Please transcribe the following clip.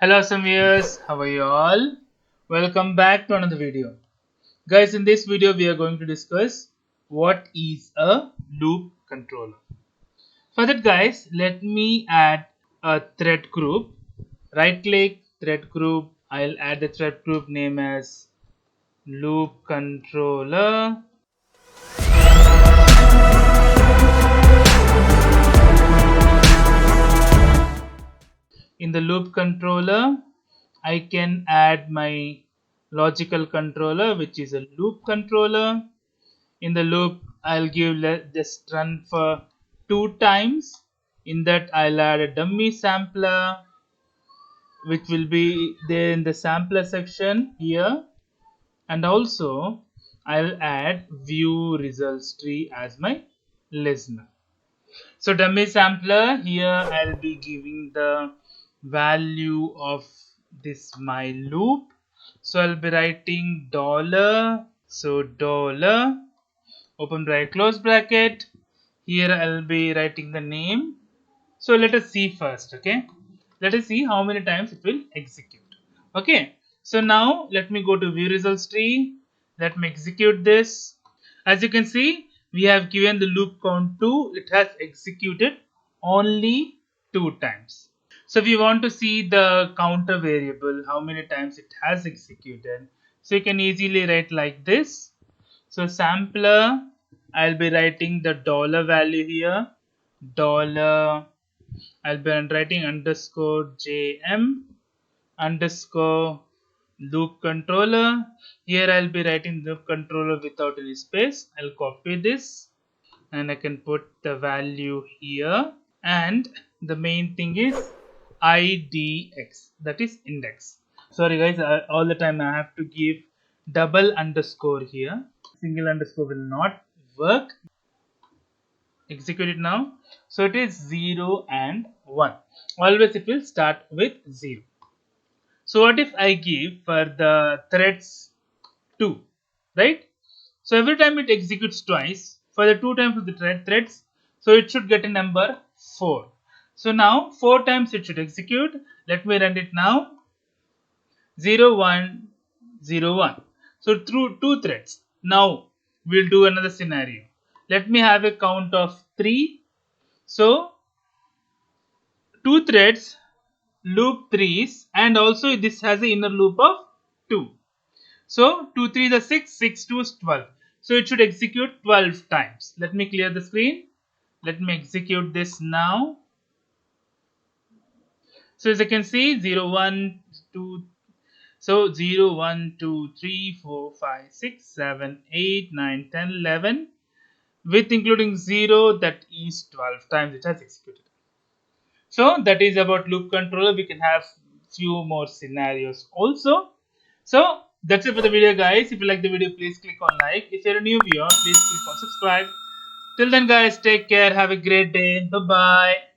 Hello some viewers, how are you all? Welcome back to another video. Guys, in this video we are going to discuss what is a loop controller. For that guys, let me add a thread group. Right click, thread group. I'll add the thread group name as loop controller. In the loop controller, I can add my logical controller, which is a loop controller. In the loop, I'll give just run for 2 times. In that, I'll add a dummy sampler, which will be there in the sampler section here. And also, I'll add view results tree as my listener. So dummy sampler, here I'll be giving the value of this my loop. So I'll be writing dollar. So dollar, open bracket, close bracket. Here I'll be writing the name. So let us see first. Okay, let us see how many times it will execute. Okay, so now let me go to view results tree. Let me execute this. As you can see, we have given the loop count 2. It has executed only 2 times. So we want to see the counter variable, how many times it has executed. So you can easily write like this. So sampler, I'll be writing the dollar value here. Dollar, I'll be writing underscore JM underscore loop controller. Here I'll be writing loop controller without any space. I'll copy this and I can put the value here, and the main thing is IDX, that is index. Sorry guys, all the time I have to give double underscore here. Single underscore will not work. Execute it now. So it is 0 and 1. Always it will start with 0. So what if I give for the threads 2, right? So every time it executes twice, for the 2 times of the threads, so it should get a number 4. So now 4 times it should execute. Let me run it now. 0, 1, 0, 1. So through 2 threads. Now we'll do another scenario. Let me have a count of 3. So 2 threads, loop 3s, and also this has an inner loop of 2. So 2 3 is 6, 6 2 is 12. So it should execute 12 times. Let me clear the screen. Let me execute this now. So as you can see, 0 1 2. So 0 1 2 3 4 5 6 7 8 9 10 11. With including 0, that is 12 times it has executed. So that is about loop controller. We can have few more scenarios also. So that's it for the video guys. If you like the video, please click on like. If you're a new viewer, please click on subscribe. Till then guys, take care. Have a great day. Bye bye.